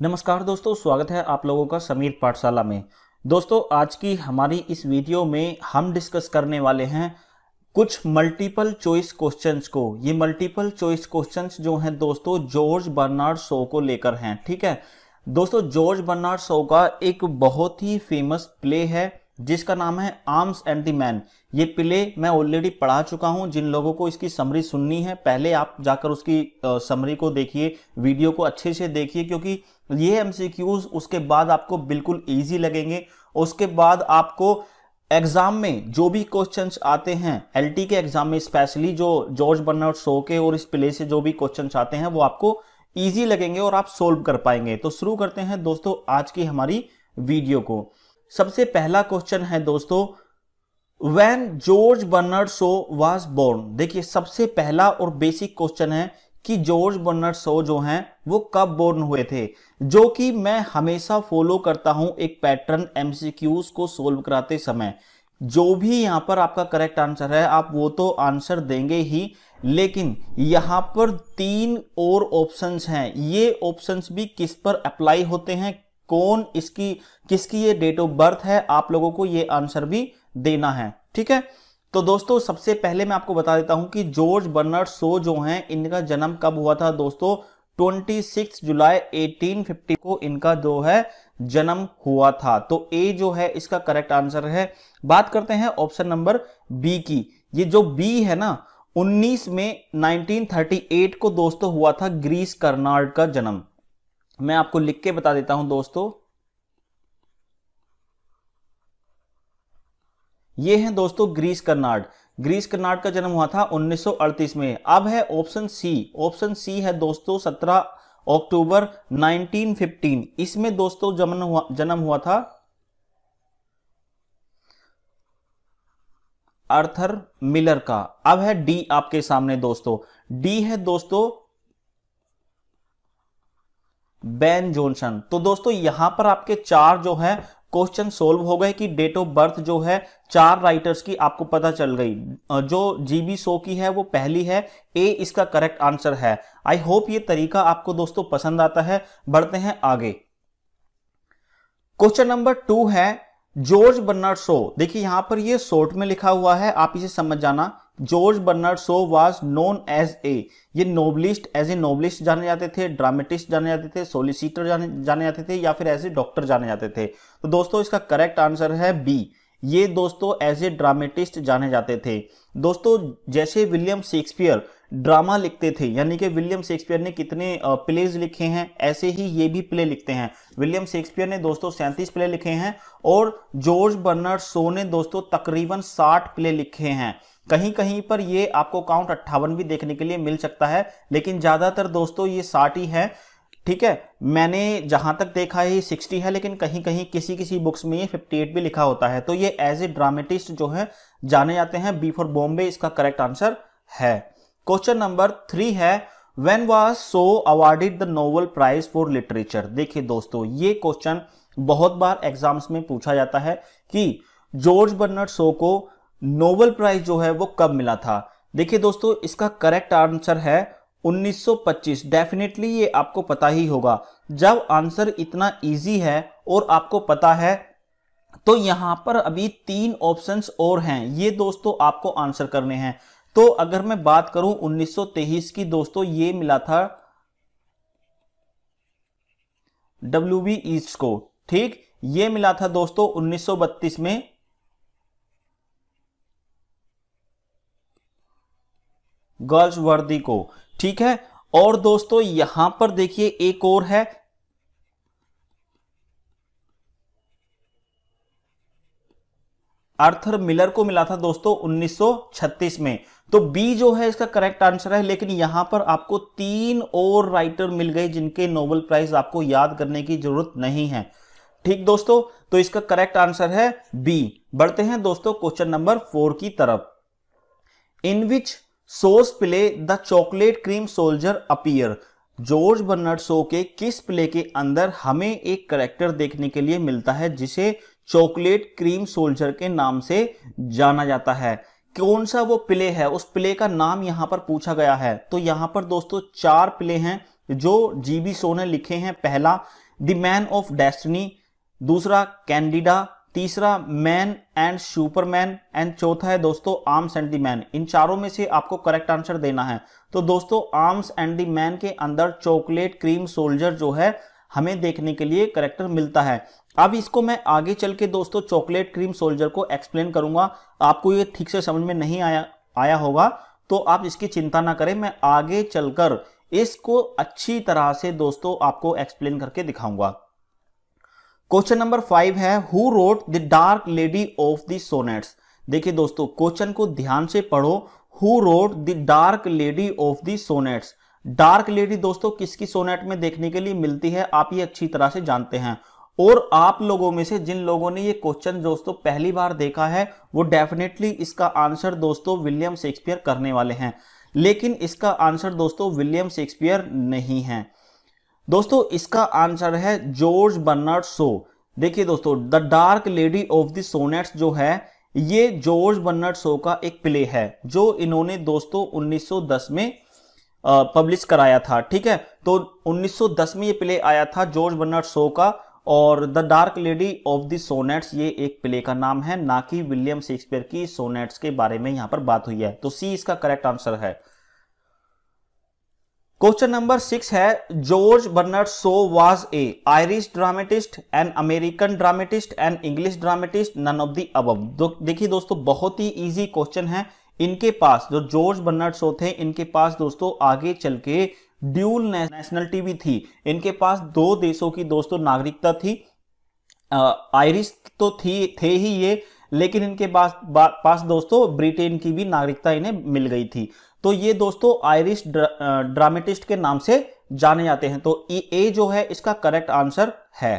नमस्कार दोस्तों, स्वागत है आप लोगों का समीर पाठशाला में। दोस्तों, आज की हमारी इस वीडियो में हम डिस्कस करने वाले हैं कुछ मल्टीपल चॉइस क्वेश्चंस को। ये मल्टीपल चॉइस क्वेश्चंस जो हैं दोस्तों जॉर्ज बर्नार्ड शॉ को लेकर हैं। ठीक है दोस्तों, जॉर्ज बर्नार्ड शॉ का एक बहुत ही फेमस प्ले है जिसका नाम है आर्म्स एंड द मैन। ये प्ले मैं ऑलरेडी पढ़ा चुका हूं। जिन लोगों को इसकी समरी सुननी है पहले आप जाकर उसकी समरी को देखिए, वीडियो को अच्छे से देखिए, क्योंकि ये एमसीक्यूज उसके बाद आपको बिल्कुल इजी लगेंगे। उसके बाद आपको एग्जाम में जो भी क्वेश्चंस आते हैं, एलटी के एग्जाम में स्पेशली जो जॉर्ज बर्नार्ड शॉ के और इस प्ले से जो भी क्वेश्चंस आते हैं वो आपको इजी लगेंगे और आप सोल्व कर पाएंगे। तो शुरू करते हैं दोस्तों आज की हमारी वीडियो को। सबसे पहला क्वेश्चन है दोस्तों, when George Bernard Shaw was born. देखिए, सबसे पहला और बेसिक क्वेश्चन है कि जॉर्ज बर्नार्ड शॉ जो हैं वो कब बोर्न हुए थे, जो कि मैं हमेशा फॉलो करता हूं एक पैटर्न एमसीक्यूज को सोल्व कराते समय। जो भी यहां पर आपका करेक्ट आंसर है आप वो तो आंसर देंगे ही, लेकिन यहां पर तीन और ऑप्शंस हैं। ये ऑप्शंस भी किस पर अप्लाई होते हैं, कौन इसकी किसकी ये डेट ऑफ बर्थ है, आप लोगों को ये आंसर भी देना है। ठीक है, तो दोस्तों सबसे पहले मैं आपको बता देता हूं कि जॉर्ज बर्नार्ड शॉ जो हैं इनका जन्म कब हुआ था दोस्तों। 26 जुलाई 1850 को इनका जो है जन्म हुआ था। तो ए जो है इसका करेक्ट आंसर है। बात करते हैं ऑप्शन नंबर बी की। ये जो बी है ना, 19 मई 1938 को दोस्तों हुआ था ग्रीस कर्नाड का जन्म। मैं आपको लिख के बता देता हूं दोस्तों, ये है दोस्तों ग्रीस कर्नाड। ग्रीस कर्नाड का जन्म हुआ था 1938 में। अब है ऑप्शन सी। ऑप्शन सी है दोस्तों 17 अक्टूबर 1915। इसमें दोस्तों जन्म हुआ था आर्थर मिलर का। अब है डी आपके सामने दोस्तों। डी है दोस्तों बेन जॉनसन। तो दोस्तों यहां पर आपके चार जो है क्वेश्चन सोल्व हो गए कि डेट ऑफ बर्थ जो है चार राइटर्स की आपको पता चल गई। जो जीबी शॉ की है वो पहली है, ए इसका करेक्ट आंसर है। आई होप ये तरीका आपको दोस्तों पसंद आता है। बढ़ते हैं आगे। क्वेश्चन नंबर 2 है जॉर्ज बर्नार्ड शॉ। देखिए यहां पर ये शॉर्ट में लिखा हुआ है, आप इसे समझ जाना। George Bernard Shaw was known as a. ये नोबलिस्ट, एज ए नोबलिस्ट जाने जाते थे, ड्रामेटिस्ट जाने जाते थे, सोलिसिटर जाने जाते थे, या फिर एज ए डॉक्टर जाने जाते थे। तो दोस्तों इसका करेक्ट आंसर है बी। ये दोस्तों एज ए ड्रामेटिस्ट जाने जाते थे। दोस्तों जैसे विलियम शेक्सपियर ड्रामा लिखते थे, यानी कि विलियम शेक्सपियर ने कितने प्लेज लिखे हैं, ऐसे ही ये भी प्ले लिखते हैं। विलियम शेक्सपियर ने दोस्तों 37 प्ले लिखे हैं और जॉर्ज बर्नार्ड शॉ ने दोस्तों तकरीबन 60 प्ले लिखे हैं। कहीं कहीं पर ये आपको काउंट 58 भी देखने के लिए मिल सकता है, लेकिन ज्यादातर दोस्तों ये 60 ही है। ठीक है, मैंने जहां तक देखा है 60 है, लेकिन कहीं कहीं किसी किसी बुक्स में ये 58 भी लिखा होता है। तो ये एज ए ड्रामेटिस्ट जो है जाने जाते हैं। बी फॉर बॉम्बे इसका करेक्ट आंसर है। क्वेश्चन नंबर 3 है when was Shaw awarded the Nobel prize for literature. देखिए दोस्तों ये क्वेश्चन बहुत बार एग्जाम्स में पूछा जाता है कि जॉर्ज बर्नार्ड शॉ को नोबेल प्राइज जो है वो कब मिला था। देखिए दोस्तों इसका करेक्ट आंसर है 1925। डेफिनेटली ये आपको पता ही होगा। जब आंसर इतना इजी है और आपको पता है तो यहां पर अभी 3 ऑप्शंस और हैं, ये दोस्तों आपको आंसर करने हैं। तो अगर मैं बात करूं 1923 की दोस्तों, ये मिला था WB ईस्ट को। ठीक, ये मिला था दोस्तों 1932 में गर्ल्सवर्दी को। ठीक है, और दोस्तों यहां पर देखिए एक और है, आर्थर मिलर को मिला था दोस्तों 1936 में। तो बी जो है इसका करेक्ट आंसर है, लेकिन यहां पर आपको 3 और राइटर मिल गए जिनके नोबेल प्राइज आपको याद करने की जरूरत नहीं है। ठीक दोस्तों, तो इसका करेक्ट आंसर है बी। बढ़ते हैं दोस्तों क्वेश्चन नंबर 4 की तरफ। In which Shaw's play the chocolate cream soldier appear. George Bernard Shaw के किस प्ले के अंदर हमें एक कैरेक्टर देखने के लिए मिलता है जिसे चॉकलेट क्रीम सोल्जर के नाम से जाना जाता है। कौन सा वो प्ले है, उस प्ले का नाम यहां पर पूछा गया है। तो यहां पर दोस्तों 4 प्ले हैं जो जीबी शॉ ने लिखे हैं। पहला द मैन ऑफ डेस्टिनी, दूसरा कैंडिडा, तीसरा मैन एंड सुपरमैन, एंड चौथा है दोस्तों आर्म्स एंड द मैन। इन चारों में से आपको करेक्ट आंसर देना है। तो दोस्तों आर्म्स एंड द मैन के अंदर चॉकलेट क्रीम सोल्जर जो है हमें देखने के लिए करेक्टर मिलता है। अब इसको मैं आगे चल के दोस्तों चॉकलेट क्रीम सोल्जर को एक्सप्लेन करूंगा। आपको ये ठीक से समझ में नहीं आया होगा तो आप इसकी चिंता ना करें, मैं आगे चलकर इसको अच्छी तरह से दोस्तों आपको एक्सप्लेन करके दिखाऊंगा। क्वेश्चन नंबर 5 है, who wrote the dark lady of the sonnets. देखिए दोस्तों क्वेश्चन को ध्यान से पढ़ो। Who wrote the dark lady of the sonnets. Dark lady दोस्तों किसकी सोनेट में देखने के लिए मिलती है, आप ये अच्छी तरह से जानते हैं। और आप लोगों में से जिन लोगों ने ये क्वेश्चन दोस्तों पहली बार देखा है वो डेफिनेटली इसका आंसर दोस्तों विलियम शेक्सपियर करने वाले हैं, लेकिन इसका आंसर दोस्तों विलियम शेक्सपियर नहीं है दोस्तों, इसका आंसर है जॉर्ज बर्नार्ड शो। देखिए दोस्तों the dark lady of the sonnets जो है ये जॉर्ज बर्नार्ड शो का एक प्ले है जो इन्होंने दोस्तों 1910 में पब्लिश कराया था। ठीक है, तो 1910 में ये प्ले आया था जॉर्ज बर्नार्ड शो का, और the dark lady of the sonnets ये एक प्ले का नाम है, ना कि विलियम शेक्सपियर की सोनेट्स के बारे में यहां पर बात हुई है। तो सी इसका करेक्ट आंसर है। क्वेश्चन नंबर 6 है, George Bernard Shaw was a Irish dramatist, an American dramatist, an English dramatist, none of the above. देखिए दोस्तों बहुत ही इजी क्वेश्चन है। इनके पास जो जॉर्ज बर्नार्ड शो थे इनके पास दोस्तों आगे चल के ड्यूल नेशनलिटी भी थी। इनके पास 2 देशों की दोस्तों नागरिकता थी। आयरिश तो थे ही ये, लेकिन इनके पास दोस्तों ब्रिटेन की भी नागरिकता इन्हें मिल गई थी। तो ये दोस्तों आयरिश ड्रामेटिस्ट के नाम से जाने जाते हैं। तो ए जो है इसका करेक्ट आंसर है।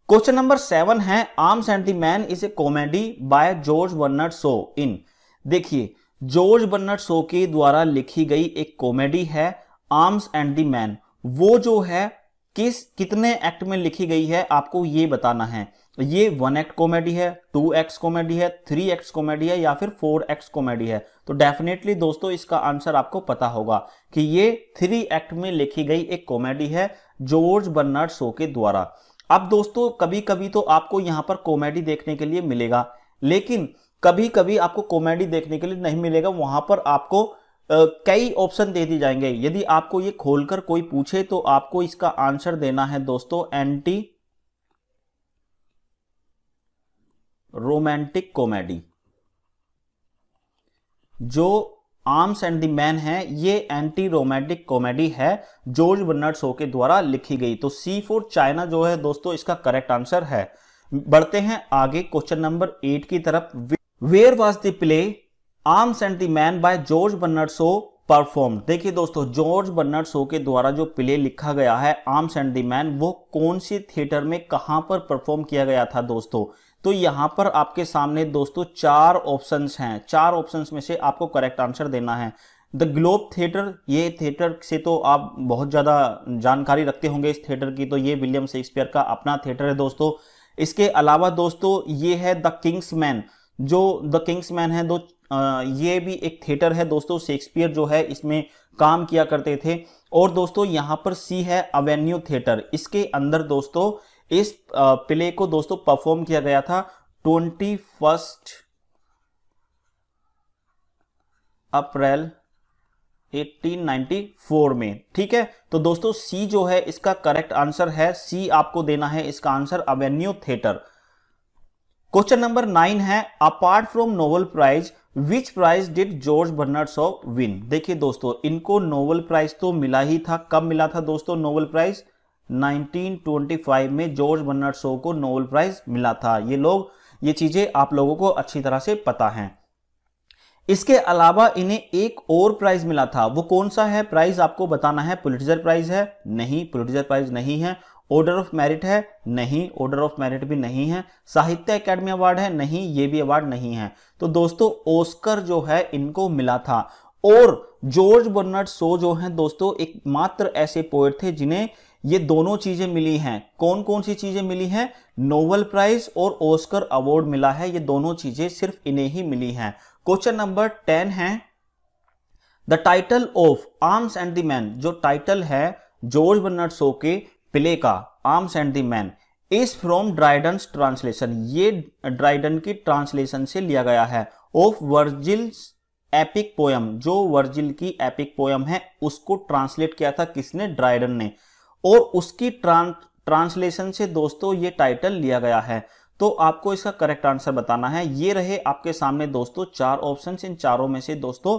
क्वेश्चन नंबर 7 है, Arms and the Man is a comedy by George Bernard Shaw in. देखिए जॉर्ज बर्नार्ड शो के द्वारा लिखी गई एक कॉमेडी है आर्म्स एंड द मैन। वो जो है कितने एक्ट में लिखी गई है आपको ये बताना है। ये 1 एक्ट कॉमेडी है, 2 एक्ट कॉमेडी है, 3 एक्ट कॉमेडी है या फिर 4 एक्ट कॉमेडी है। तो डेफिनेटली दोस्तों इसका आंसर आपको पता होगा कि ये 3 एक्ट में लिखी गई एक कॉमेडी है जॉर्ज बर्नार्ड शो के द्वारा। अब दोस्तों कभी कभी तो आपको यहां पर कॉमेडी देखने के लिए मिलेगा, लेकिन कभी कभी आपको कॉमेडी देखने के लिए नहीं मिलेगा। वहां पर आपको कई ऑप्शन दे दिए जाएंगे। यदि आपको ये खोलकर कोई पूछे तो आपको इसका आंसर देना है दोस्तों एंटी रोमांटिक कॉमेडी। जो आर्म्स एंड द मैन है ये एंटी रोमांटिक कॉमेडी है जॉर्ज बर्नार्ड शो के द्वारा लिखी गई। तो सी फॉर चाइना जो है दोस्तों इसका करेक्ट आंसर है। बढ़ते हैं आगे क्वेश्चन नंबर 8 की तरफ। Where was the play arms and the Man by George Bernard Shaw perform. देखिए दोस्तों जॉर्ज बर्नार्ड शो के द्वारा जो प्ले लिखा गया है आर्म्स एंड द मैन वो कौन सी थिएटर में कहां पर परफॉर्म किया गया था दोस्तों। तो यहां पर आपके सामने दोस्तों 4 ऑप्शंस हैं। 4 ऑप्शंस में से आपको करेक्ट आंसर देना है। द ग्लोब थिएटर, ये थिएटर से तो आप बहुत ज्यादा जानकारी रखते होंगे इस थिएटर की, तो ये विलियम शेक्सपियर का अपना थिएटर है दोस्तों। इसके अलावा दोस्तों ये है द किंग्स मैन, जो द किंग्स मैन है ये भी एक थिएटर है दोस्तों। शेक्सपियर जो है इसमें काम किया करते थे। और दोस्तों यहां पर सी है एवेन्यू थिएटर, इसके अंदर दोस्तों इस प्ले को दोस्तों परफॉर्म किया गया था 21 अप्रैल 1894 में। ठीक है, तो दोस्तों सी जो है इसका करेक्ट आंसर है। सी आपको देना है इसका answer avenue theatre. Question number 9 है, apart from Nobel prize which prize did George Bernard Shaw win. देखिए दोस्तों इनको नोबेल प्राइज तो मिला ही था। कब मिला था दोस्तों नोबेल प्राइज? 1925 में जॉर्ज बर्नार्ड शो को नोबेल प्राइज मिला था। ये चीजें आप लोगों को अच्छी तरह से पता हैं। इसके अलावा इन्हें एक और प्राइज मिला था। वो कौन सा है प्राइज आपको बताना है। पुलिट्जर प्राइज है? नहीं, पुलिट्जर प्राइज नहीं है। ऑर्डर ऑफ मेरिट है? नहीं, ऑर्डर ऑफ मेरिट भी नहीं है। साहित्य अकेडमी अवार्ड है? नहीं, ये भी अवार्ड नहीं है। तो दोस्तों ऑस्कर जो है इनको मिला था। और जॉर्ज बर्नार्ड शो जो है दोस्तों एकमात्र ऐसे पोएट थे जिन्हें ये दोनों चीजें मिली हैं। कौन कौन सी चीजें मिली हैं? नोबेल प्राइज और ऑस्कर अवार्ड मिला है। ये दोनों चीजें सिर्फ इन्हें ही मिली हैं। क्वेश्चन नंबर 10 है, the title of Arms and the man. जो टाइटल है जॉर्ज बर्नार्ड शो के प्ले का arms and the Man is from Dryden's translation, ये ड्राइडन की ट्रांसलेशन से लिया गया है, ऑफ वर्जिल्स एपिक पोयम, जो वर्जिल की एपिक पोयम है उसको ट्रांसलेट किया था किसने, ड्राइडन ने, और उसकी ट्रांसलेशन से दोस्तों ये टाइटल लिया गया है। तो आपको इसका करेक्ट आंसर बताना है। ये रहे आपके सामने दोस्तों 4 ऑप्शंस, इन चारों में से दोस्तों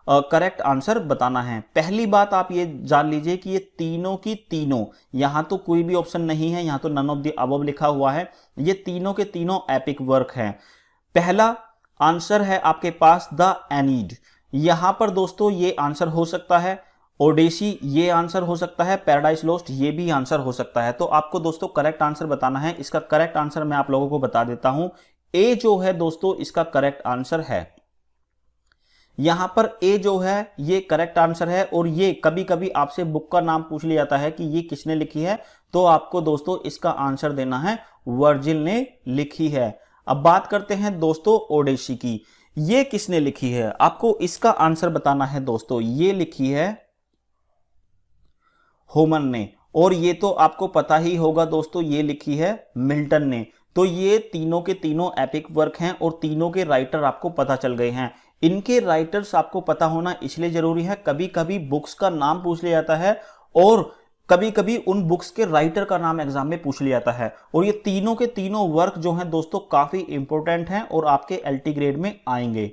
करेक्ट आंसर बताना है। पहली बात आप ये जान लीजिए कि ये तीनों की तीनों, यहां तो कोई भी ऑप्शन नहीं है, यहां तो नन ऑफ द अबव लिखा हुआ है, ये तीनों के तीनों एपिक वर्क हैं। पहला आंसर है आपके पास द एनीड, यहां पर दोस्तों ये आंसर हो सकता है, ओडेसी ये आंसर हो सकता है, पैराडाइज लॉस्ट ये भी आंसर हो सकता है। तो आपको दोस्तों करेक्ट आंसर बताना है। इसका करेक्ट आंसर मैं आप लोगों को बता देता हूं, ए जो है दोस्तों इसका करेक्ट आंसर है। यहां पर ए जो है ये करेक्ट आंसर है, और ये कभी कभी आपसे बुक का नाम पूछ लिया जाता है कि ये किसने लिखी है, तो आपको दोस्तों इसका आंसर देना है वर्जिल ने लिखी है। अब बात करते हैं दोस्तों ओडेसी की, ये किसने लिखी है, आपको इसका आंसर बताना है दोस्तों। ये लिखी है होमर ने, और ये तो आपको पता ही होगा दोस्तों ये लिखी है मिल्टन ने। तो ये तीनों के तीनों एपिक वर्क हैं और तीनों के राइटर आपको पता चल गए हैं। इनके राइटर्स आपको पता होना इसलिए जरूरी है, कभी कभी बुक्स का नाम पूछ लिया जाता है और कभी कभी उन बुक्स के राइटर का नाम एग्जाम में पूछ लिया जाता है, और ये तीनों के तीनों वर्क जो हैं दोस्तों काफी इंपॉर्टेंट हैं और आपके एलटी ग्रेड में आएंगे।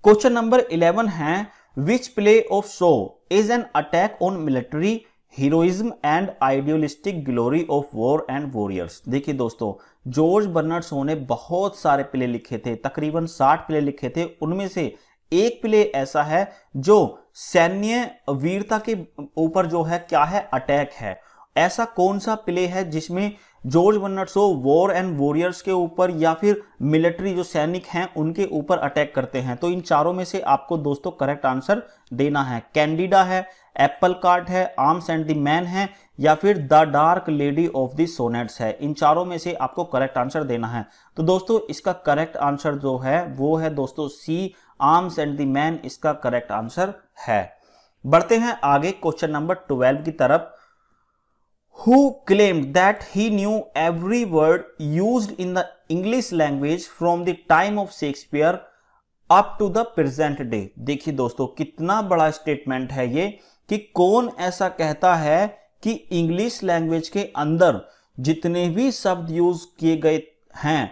क्वेश्चन नंबर 11 है, which play of show is an attack on military heroism and idealistic glory of war and warriors. देखिए दोस्तों, जॉर्ज बर्नार्ड शॉ ने बहुत सारे प्ले लिखे थे, तकरीबन 60 प्ले लिखे थे। उनमें से एक प्ले ऐसा है जो सैन्य वीरता के ऊपर जो है क्या है, अटैक है। ऐसा कौन सा प्ले है जिसमें George Bernard Shaw war and warriors के ऊपर या फिर मिलिट्री जो सैनिक हैं उनके ऊपर अटैक करते हैं? तो इन चारों में से आपको दोस्तों करेक्ट आंसर देना है। कैंडिडा है, एप्पल कार्ट है, आर्म्स एंड द मैन है, या फिर the dark lady of the sonnets है। इन चारों में से आपको करेक्ट आंसर देना है। तो दोस्तों इसका करेक्ट आंसर जो है वो है दोस्तों सी, आर्म्स एंड द मैन इसका करेक्ट आंसर है। बढ़ते हैं आगे क्वेश्चन नंबर 12 की तरफ। Who claimed that he knew every word used in the English language from the time of Shakespeare up to the present day? देखिए दोस्तों कितना बड़ा स्टेटमेंट है ये, कि कौन ऐसा कहता है कि इंग्लिश लैंग्वेज के अंदर जितने भी शब्द यूज किए गए हैं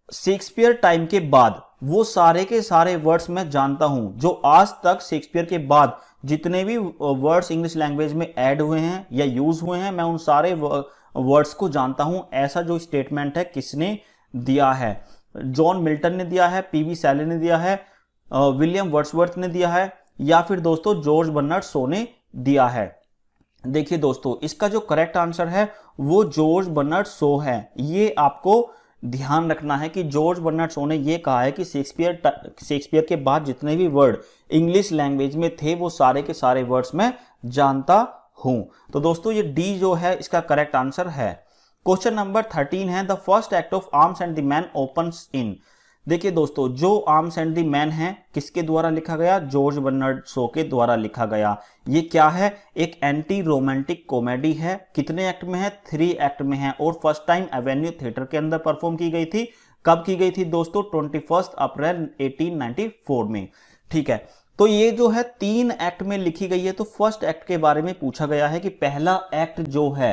शेक्सपियर टाइम के बाद, वो सारे के सारे वर्ड्स मैं जानता हूं। जो आज तक शेक्सपियर के बाद जितने भी वर्ड्स इंग्लिश लैंग्वेज में ऐड हुए हैं या यूज हुए हैं, मैं उन सारे वर्ड्स को जानता हूं। ऐसा जो स्टेटमेंट है किसने दिया है? जॉन मिल्टन ने दिया है, पीवी शैले ने दिया है, विलियम वर्ड्सवर्थ ने दिया है, या फिर दोस्तों जॉर्ज बर्नार्ड शॉ ने दिया है? देखिए दोस्तों इसका जो करेक्ट आंसर है वो जॉर्ज बर्नार्ड शॉ है। ये आपको ध्यान रखना है कि जॉर्ज बर्नार्ड शॉ ने ये कहा है कि शेक्सपियर के बाद जितने भी वर्ड इंग्लिश लैंग्वेज में थे वो सारे के सारे वर्ड्स मैं जानता हूं। तो दोस्तों ये डी जो है इसका करेक्ट आंसर है। क्वेश्चन नंबर 13 है, the first act of Arms and the Man opens इन। देखिए दोस्तों जो आर्म्स एंड द मैन है किसके द्वारा लिखा गया? जॉर्ज बर्नार्ड शॉ के द्वारा लिखा गया। ये क्या है? एक एंटी रोमांटिक कॉमेडी है। कितने एक्ट में है? 3 एक्ट में है, और फर्स्ट टाइम एवेन्यू थिएटर के अंदर परफॉर्म की गई थी। कब की गई थी दोस्तों? 21 अप्रैल 1894 में। ठीक है, तो ये जो है 3 एक्ट में लिखी गई है। तो फर्स्ट एक्ट के बारे में पूछा गया है कि पहला एक्ट जो है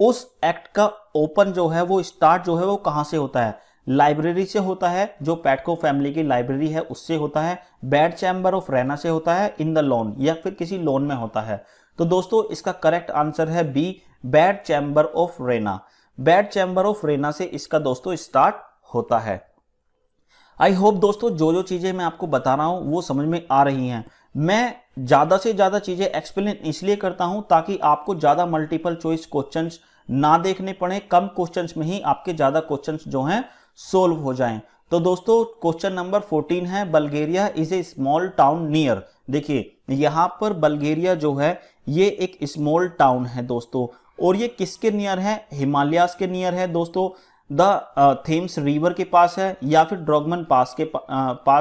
उस एक्ट का ओपन जो है वो स्टार्ट जो है वो कहां से होता है? लाइब्रेरी से होता है, जो पैटको फैमिली की लाइब्रेरी है उससे होता है, बेड चैम्बर ऑफ रेना से होता है, इन द लॉन या फिर किसी लॉन में होता है। तो दोस्तों इसका करेक्ट आंसर है B, bed chamber of Raina. Bed chamber of Raina से इसका दोस्तों स्टार्ट होता है। आई होप दोस्तों जो चीजें मैं आपको बता रहा हूं वो समझ में आ रही हैं। मैं ज्यादा से ज्यादा चीजें एक्सप्लेन इसलिए करता हूं ताकि आपको ज्यादा मल्टीपल चॉइस क्वेश्चंस ना देखने पड़े, कम क्वेश्चंस में ही आपके ज्यादा क्वेश्चंस जो हैं सोल्व हो जाएं। तो दोस्तों क्वेश्चन नंबर 14 है, Bulgaria is a small town near. देखिए यहां पर बल्गेरिया जो है ये एक स्मॉल टाउन है दोस्तों, और ये किसके नियर है? हिमालयास के नियर है दोस्तों। द थेम्स रिवर के पास है या फिर ड्रॉगमन पास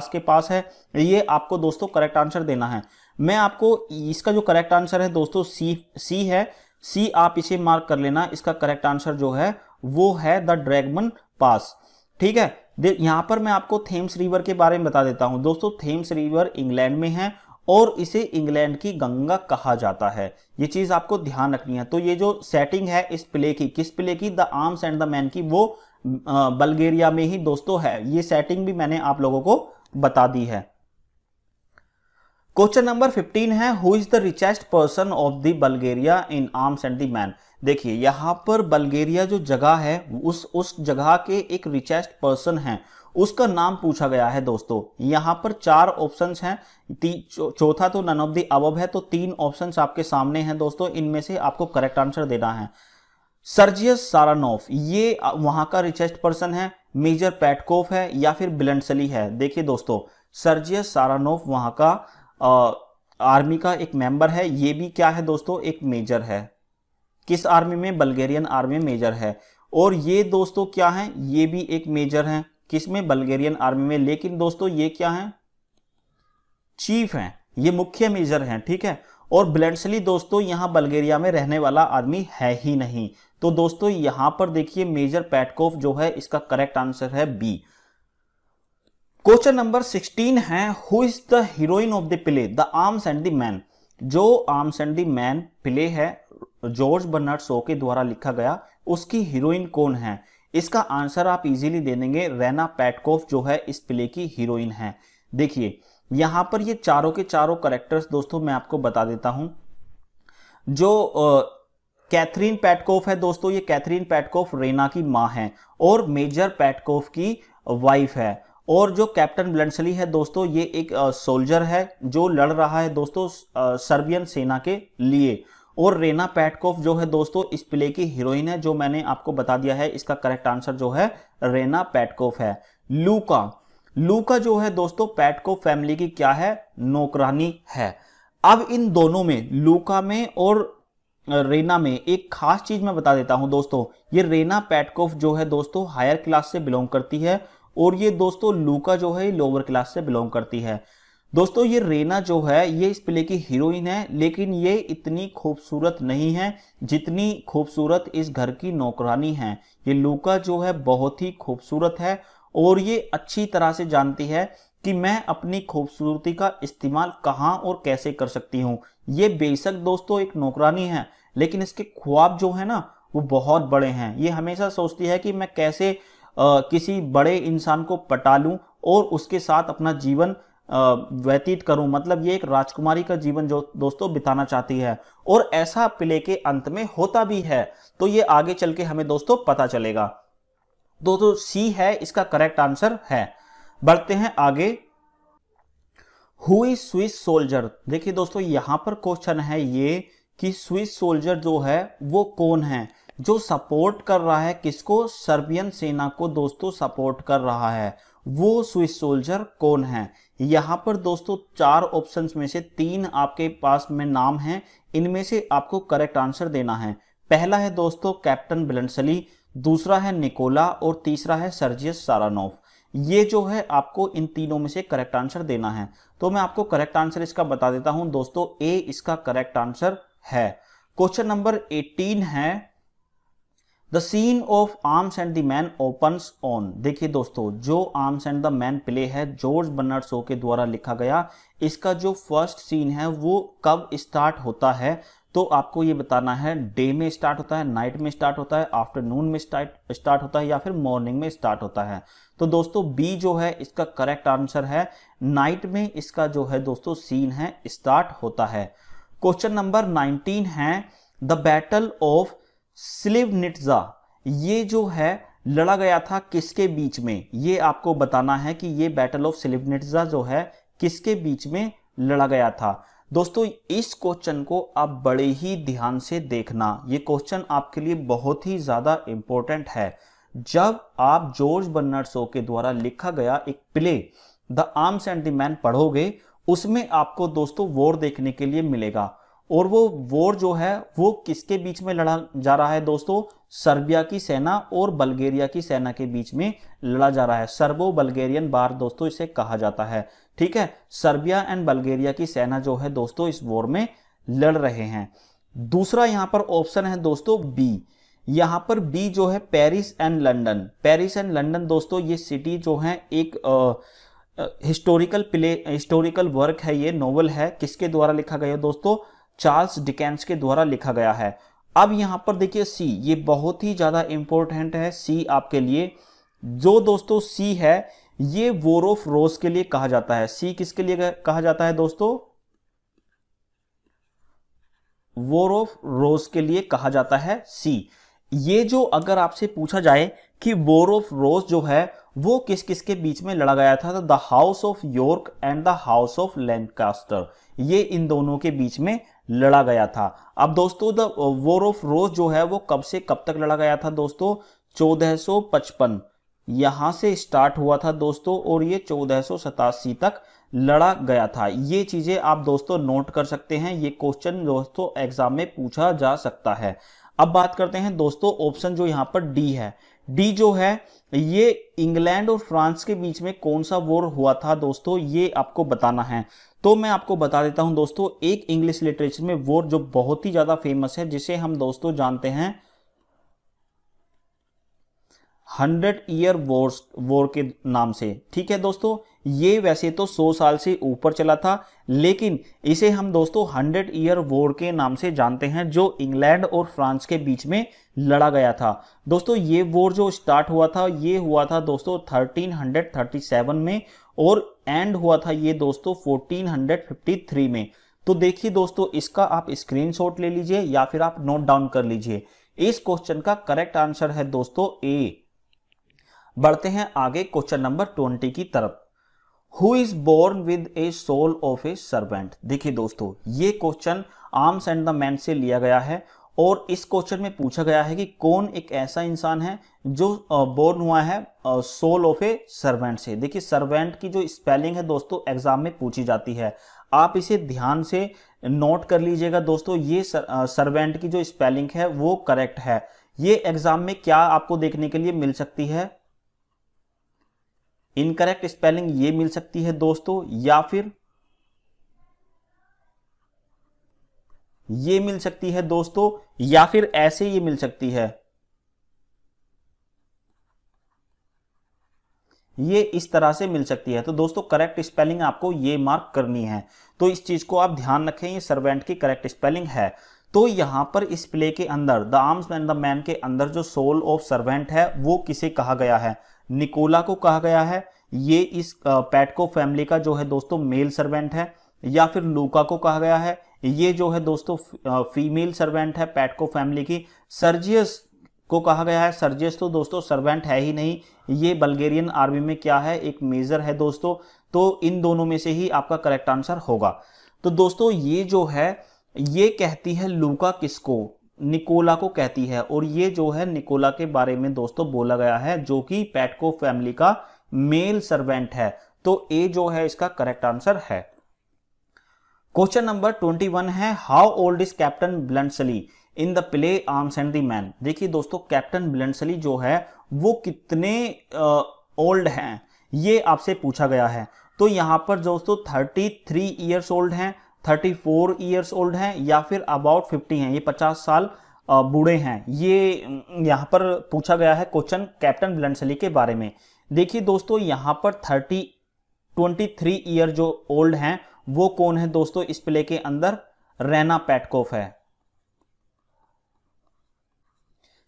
के पास है? ये आपको दोस्तों करेक्ट आंसर देना है। मैं आपको इसका जो करेक्ट आंसर है दोस्तों सी है। सी आप इसे मार्क कर लेना, इसका करेक्ट आंसर जो है वो है द ड्रैगन पास। ठीक है, यहां पर मैं आपको थेम्स रिवर के बारे में बता देता हूं दोस्तों। थेम्स रिवर इंग्लैंड में है और इसे इंग्लैंड की गंगा कहा जाता है, ये चीज आपको ध्यान रखनी है। तो ये जो सेटिंग है इस प्ले की, किस प्ले की, the arms and the man की, वो बल्गेरिया में ही दोस्तों है। ये सेटिंग भी मैंने आप लोगों को बता दी है। क्वेश्चन नंबर 15 है, who is the richest person of the Bulgaria in arms and the man. देखिए यहां पर बल्गेरिया जो जगह है उस जगह के एक रिचेस्ट पर्सन है, उसका नाम पूछा गया है दोस्तों। यहां पर 4 ऑप्शंस हैं, चौथा तो नन ऑफ द अबव है, तो 3 ऑप्शंस आपके सामने हैं दोस्तों, इनमें से आपको करेक्ट आंसर देना है। सर्जियस सारानोफ ये वहां का रिचेस्ट पर्सन है, मेजर पेटकोफ है या फिर बिलेंडसली है। देखिए दोस्तों सर्जियस सारानोफ वहां का आर्मी का एक मेंबर है, ये भी क्या है दोस्तों, एक मेजर है। किस आर्मी में, बल्गेरियन आर्मी में मेजर है। और ये दोस्तों क्या है, ये भी एक मेजर है, किसमें, बल्गेरियन आर्मी में। लेकिन दोस्तों ये क्या है, चीफ हैं, ये मुख्य मेजर हैं। ठीक है, और बिलेंडसली दोस्तों यहां बल्गेरिया में रहने वाला आदमी है ही नहीं। तो दोस्तों यहां पर देखिए मेजर पेटकोफ जो है, इसका करेक्ट आंसर है बी। क्वेश्चन नंबर 16 है, who is the heroine of the play the arms and the man. जो arms and the man play है जॉर्ज बर्नार्ड शॉ के द्वारा लिखा गया, उसकी हीरोइन कौन है। इसका आंसर आप इजीली दे देंगे, रेना पेटकोफ जो है इस प्ले की हीरोइन है। देखिए यहां पर ये चारों के चारों कैरेक्टर्स दोस्तों मैं आपको बता देता हूं। जो कैथरीन पेटकोफ है दोस्तों, ये कैथरीन पेटकोफ रेना की मां है और मेजर पेटकोफ की वाइफ है। और जो कैप्टन बिलेंडसली है दोस्तों, ये एक सोल्जर है जो लड़ रहा है दोस्तों सर्बियन सेना के लिए। और रेना पेटकोफ जो है दोस्तों इस प्ले की हीरोइन है, जो मैंने आपको बता दिया है, इसका करेक्ट आंसर जो है रेना पेटकोफ है। लूका जो है दोस्तों पेटकोफ फैमिली की क्या है, नौकरानी है। अब इन दोनों में, लूका में और रेना में, एक खास चीज मैं बता देता हूं दोस्तों। ये रेना पेटकोफ जो है दोस्तों हायर क्लास से बिलोंग करती है और ये दोस्तों लूका जो है लोअर क्लास से बिलोंग करती है। दोस्तों ये रेना जो है ये इस प्ले की हीरोइन है, लेकिन ये इतनी खूबसूरत नहीं है जितनी खूबसूरत इस घर की नौकरानी है। ये लूका जो है बहुत ही खूबसूरत है और ये अच्छी तरह से जानती है कि मैं अपनी खूबसूरती का इस्तेमाल कहां और कैसे कर सकती हूं। ये बेशक दोस्तों एक नौकरानी है, लेकिन इसके ख्वाब जो है ना वो बहुत बड़े हैं। ये हमेशा सोचती है कि मैं कैसे किसी बड़े इंसान को पटा लूं और उसके साथ अपना जीवन व्यतीत करूं। मतलब ये एक राजकुमारी का जीवन जो दोस्तों बिताना चाहती है, और ऐसा प्ले के अंत में होता भी है। तो ये आगे चल के हमें दोस्तों पता चलेगा। दोस्तों सी है इसका करेक्ट आंसर है। बढ़ते हैं आगे। Who is Swiss soldier. देखिए दोस्तों यहां पर क्वेश्चन है ये कि स्विस सोल्जर जो है वो कौन है, जो सपोर्ट कर रहा है किसको, सर्बियन सेना को दोस्तों सपोर्ट कर रहा है। वो स्विस सोल्जर कौन है। यहां पर दोस्तों 4 ऑप्शंस में से 3 आपके पास में नाम हैं, इनमें से आपको करेक्ट आंसर देना है। पहला है दोस्तों कैप्टन बिलेंडसली, दूसरा है निकोला और तीसरा है सर्जियस सारानोफ। ये जो है आपको इन तीनों में से करेक्ट आंसर देना है। तो मैं आपको करेक्ट आंसर इसका बता देता हूं दोस्तों, ए इसका करेक्ट आंसर है। क्वेश्चन नंबर 18 है, the scene of Arms and the Man opens on. देखिए दोस्तों जो arms and the man play है जॉर्ज बर्नार्ड शॉ के द्वारा लिखा गया, इसका जो फर्स्ट सीन है वो कब स्टार्ट होता है। तो आपको ये बताना है डे में स्टार्ट होता है, नाइट में स्टार्ट होता है, आफ्टरनून में स्टार्ट होता है या फिर मॉर्निंग में स्टार्ट होता है। तो दोस्तों बी जो है इसका करेक्ट आंसर है, नाइट में इसका जो है दोस्तों सीन है स्टार्ट होता है। क्वेश्चन नंबर 19 है, द बैटल ऑफ स्लिवनिट्जा। ये जो है लड़ा गया था किसके बीच में, ये आपको बताना है कि ये बैटल ऑफ स्लिवनिट्जा जो है किसके बीच में लड़ा गया था। दोस्तों इस क्वेश्चन को आप बड़े ही ध्यान से देखना, ये क्वेश्चन आपके लिए बहुत ही ज्यादा इंपॉर्टेंट है। जब आप जॉर्ज बर्नार्ड शॉ के द्वारा लिखा गया एक play the arms and the man पढ़ोगे, उसमें आपको दोस्तों वॉर देखने के लिए मिलेगा। और वो वॉर जो है वो किसके बीच में लड़ा जा रहा है दोस्तों, सर्बिया की सेना और बल्गेरिया की सेना के बीच में लड़ा जा रहा है। सर्बो बल्गेरियन वार दोस्तों इसे कहा जाता है। ठीक है, सर्बिया एंड बल्गेरिया की सेना जो है दोस्तों इस वॉर में लड़ रहे हैं। दूसरा यहां पर ऑप्शन है दोस्तों बी, यहां पर बी जो है Paris and London. Paris and London दोस्तों ये सिटी जो है एक हिस्टोरिकल वर्क है, ये नोवेल है, किसके द्वारा लिखा गया दोस्तों, चार्ल्स डिकेंस के द्वारा लिखा गया है। अब यहां पर देखिए सी, ये बहुत ही ज्यादा इंपॉर्टेंट है सी आपके लिए। जो दोस्तों सी है ये वॉर ऑफ रोज के लिए कहा जाता है। सी किसके लिए कहा जाता है दोस्तों, वॉर ऑफ रोज के लिए कहा जाता है सी। ये जो अगर आपसे पूछा जाए कि वॉर ऑफ रोज जो है वो किस किस के बीच में लड़ा गया था, तो the house of York and the house of Lancaster, ये इन दोनों के बीच में लड़ा गया था। अब दोस्तों द वॉर ऑफ रोज जो है वो कब से कब तक लड़ा गया था दोस्तों, 1455 यहां से स्टार्ट हुआ था दोस्तों और ये 1487 तक लड़ा गया था। ये चीजें आप दोस्तों नोट कर सकते हैं, ये क्वेश्चन दोस्तों एग्जाम में पूछा जा सकता है। अब बात करते हैं दोस्तों ऑप्शन जो यहां पर डी है, डी जो है ये इंग्लैंड और फ्रांस के बीच में कौन सा वॉर हुआ था दोस्तों, ये आपको बताना है। तो मैं आपको बता देता हूं दोस्तों, एक इंग्लिश लिटरेचर में वॉर जो बहुत ही ज्यादा फेमस है, जिसे हम दोस्तों जानते हैं 100 ईयर वॉर के नाम से। ठीक है दोस्तों, ये वैसे तो 100 साल से ऊपर चला था, लेकिन इसे हम दोस्तों 100 ईयर वॉर के नाम से जानते हैं, जो इंग्लैंड और फ्रांस के बीच में लड़ा गया था। दोस्तों ये वॉर जो स्टार्ट हुआ था ये हुआ था दोस्तों 1337 में और एंड हुआ था ये दोस्तों 1453 में। तो देखिए दोस्तों, इसका आप स्क्रीनशॉट ले लीजिए या फिर आप नोट डाउन कर लीजिए। इस क्वेश्चन का करेक्ट आंसर है दोस्तों ए। बढ़ते हैं आगे क्वेश्चन नंबर 20 की तरफ। Who is born with a soul of a servant. देखिए दोस्तों, ये question Arms and the Man से लिया गया है और इस क्वेश्चन में पूछा गया है कि कौन एक ऐसा इंसान है जो बोर्न हुआ है सोल ऑफ ए सर्वेंट से। देखिए सर्वेंट की जो स्पेलिंग है दोस्तों एग्जाम में पूछी जाती है, आप इसे ध्यान से नोट कर लीजिएगा दोस्तों। ये सर्वेंट की जो स्पेलिंग है वो करेक्ट है। ये एग्जाम में क्या आपको देखने के लिए मिल सकती है, इनकरेक्ट स्पेलिंग ये मिल सकती है दोस्तों, या फिर ये मिल सकती है दोस्तों, या फिर ऐसे ये मिल सकती है, ये इस तरह से मिल सकती है। तो दोस्तों करेक्ट स्पेलिंग आपको ये मार्क करनी है, तो इस चीज को आप ध्यान रखें, ये सर्वेंट की करेक्ट स्पेलिंग है। तो यहां पर इस प्ले के अंदर the arms and the man के अंदर जो सोल ऑफ सर्वेंट है वो किसे कहा गया है, निकोला को कहा गया है। ये इस पैटको फैमिली का जो है दोस्तों मेल सर्वेंट है, या फिर लूका को कहा गया है, ये जो है दोस्तों फीमेल सर्वेंट है पैटको फैमिली की। सर्जियस को कहा गया है, सर्जियस तो दोस्तों सर्वेंट है ही नहीं, ये बल्गेरियन आर्मी में क्या है, एक मेजर है दोस्तों। तो इन दोनों में से ही आपका करेक्ट आंसर होगा। तो दोस्तों ये जो है ये कहती है लूका किसको, निकोला को कहती है, और ये जो है निकोला के बारे में दोस्तों बोला गया है जो कि पैटको फैमिली का मेल सर्वेंट है। तो ए जो है इसका करेक्ट आंसर है। क्वेश्चन नंबर 21 है how old is captain Bluntschli in the play arms and the man. देखिए दोस्तों कैप्टन ब्लंटसली जो है वो कितने ओल्ड हैं ये आपसे पूछा गया है। तो यहां पर दोस्तों 33 ईयर्स ओल्ड हैं, 34 ईयर्स ओल्ड हैं, या फिर अबाउट 50 हैं, ये 50 साल बूढ़े हैं। ये यहां पर पूछा गया है क्वेश्चन कैप्टन ब्लंटसली के बारे में। देखिए दोस्तों यहां पर 23 ईयर जो ओल्ड हैं वो कौन है दोस्तों, इस प्ले के अंदर रेना पेटकोफ है।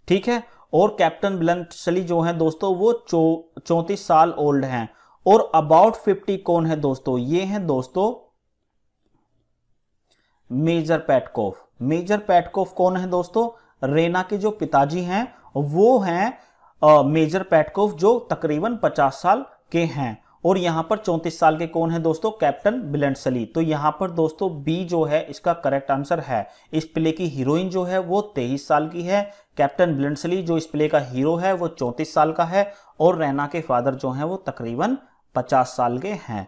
ठीक है, और कैप्टन ब्लंटसली जो है दोस्तों वो 34 साल ओल्ड हैं। और अबाउट 50 कौन है दोस्तों, ये हैं दोस्तों मेजर पेटकोफ। मेजर पेटकोफ कौन है दोस्तों, रेना के जो पिताजी हैं वो हैं मेजर पेटकोफ जो तकरीबन 50 साल के हैं। और यहां पर 34 साल के कौन है दोस्तों, कैप्टन ब्लंटसली। तो यहां पर दोस्तों बी जो है इसका करेक्ट आंसर है। इस प्ले की हीरोइन जो है वो 23 साल की है, कैप्टन ब्लंटसली जो इस प्ले का हीरो है वो 34 साल का है, और रैना के फादर जो है वो तकरीबन 50 साल के हैं।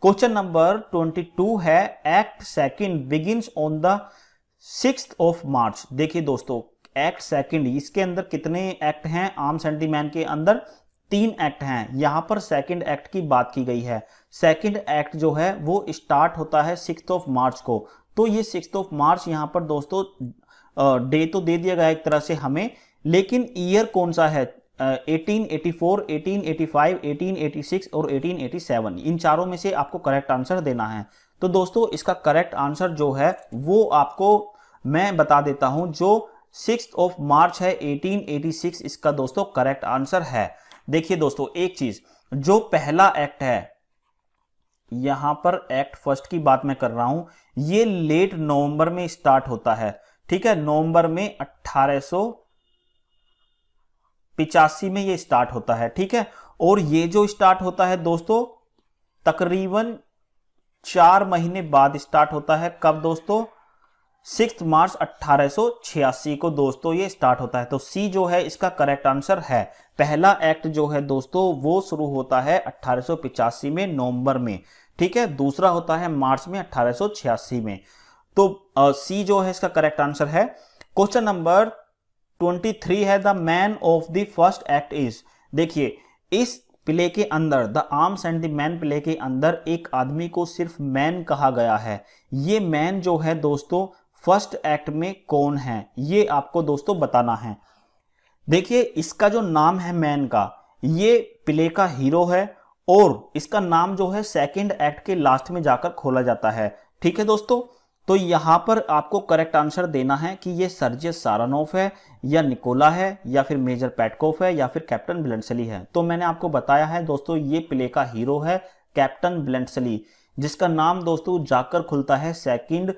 क्वेश्चन नंबर 22 है act second begins on the 6th of March. देखिए दोस्तों एक्ट सेकंड, इसके अंदर कितने एक्ट हैं, आर्म्स एंड द मैन के अंदर 3 एक्ट हैं। यहां पर सेकंड एक्ट की बात की गई है। सेकंड एक्ट जो है वो स्टार्ट होता है 6th ऑफ मार्च को। तो ये 6 मार्च यहाँ पर दोस्तों डे तो दे दिया गया एक तरह से हमें, लेकिन ईयर कौन सा है? 1884, 1885, 1886 और 1887, इन चारों में से आपको करेक्ट आंसर देना है। तो दोस्तों इसका करेक्ट आंसर जो है वो आपको मैं बता देता हूं, जो 6 मार्च है 1886 इसका दोस्तों करेक्ट आंसर है। देखिए दोस्तों एक चीज, जो पहला एक्ट है, यहां पर एक्ट फर्स्ट की बात मैं कर रहा हूं, ये लेट नवंबर में स्टार्ट होता है, ठीक है, नवंबर में 1885 में ये स्टार्ट होता है, ठीक है। और ये जो स्टार्ट होता है दोस्तों तकरीबन 4 महीने बाद स्टार्ट होता है। कब दोस्तों? 6 मार्च 1886 को दोस्तों ये स्टार्ट होता है। तो सी जो है इसका करेक्ट आंसर है। पहला एक्ट जो है दोस्तों वो शुरू होता है 1885 में नवंबर में, ठीक है, दूसरा होता है मार्च में 1886 में। तो सी जो है इसका करेक्ट आंसर है। क्वेश्चन नंबर 23 है, the man of the first act is. देखिए इस प्ले के अंदर, the arms and the man play के अंदर एक आदमी को सिर्फ मैन कहा गया है। ये मैन जो है दोस्तों फर्स्ट एक्ट में कौन है, ये आपको दोस्तों बताना है। देखिए इसका जो नाम है मैन का, ये प्ले का हीरो है और इसका नाम जो है सेकंड एक्ट के लास्ट में जाकर खोला जाता है, ठीक है दोस्तों। तो यहां पर आपको करेक्ट आंसर देना है कि ये सर्जियस सारानोफ है या निकोला है या फिर मेजर पेटकोफ है या फिर कैप्टन ब्लेंटसली है। तो मैंने आपको बताया है दोस्तों ये प्ले का हीरो है कैप्टन ब्लेंटसली, जिसका नाम दोस्तों जाकर खुलता है सेकंड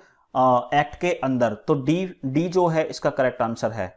एक्ट के अंदर। तो डी जो है इसका करेक्ट आंसर है।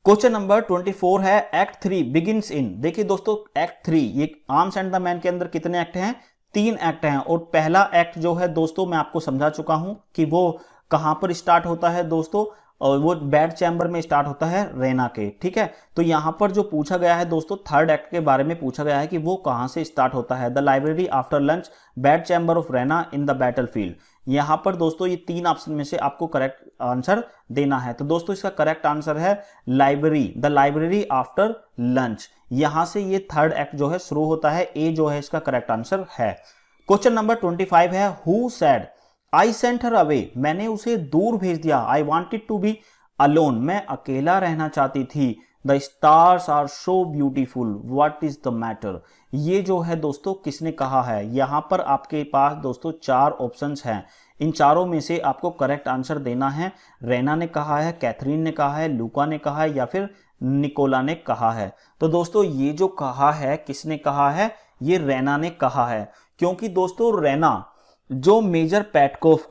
क्वेश्चन नंबर 24 है, एक्ट 3 बिगिंस इन। देखिए दोस्तों एक्ट 3, ये आर्म्स एंड द मैन के अंदर कितने एक्ट हैं? 3 एक्ट हैं। और पहला एक्ट जो है दोस्तों मैं आपको समझा चुका हूं कि वो कहां पर स्टार्ट होता है दोस्तों, और वो बैड चैम्बर में स्टार्ट होता है रेना के, ठीक है। तो यहां पर जो पूछा गया है दोस्तों थर्ड एक्ट के बारे में पूछा गया है कि वो कहां से स्टार्ट होता है। The library after lunch, bed chamber of Raina, in the battlefield. यहां पर दोस्तों ये 3 ऑप्शन में से आपको करेक्ट आंसर देना है। तो दोस्तों इसका करेक्ट आंसर है library, the library after lunch. यहां से ये थर्ड एक्ट जो है शुरू होता है। ए जो है इसका करेक्ट आंसर है। क्वेश्चन नंबर 25 है, who said I sent her away. मैंने उसे दूर भेज दिया। I wanted to be alone, मैं अकेला रहना चाहती थी। The stars are so beautiful, what is the matter. ये जो है दोस्तों किसने कहा है? यहां पर आपके पास दोस्तों 4 ऑप्शंस हैं। इन चारों में से आपको करेक्ट आंसर देना है। रेना ने कहा है, कैथरीन ने कहा है, लूका ने कहा है या फिर निकोला ने कहा है। तो दोस्तों ये जो कहा है, किसने कहा है? ये रेना ने कहा है। क्योंकि दोस्तों रेना जो मेजर पेटकोफ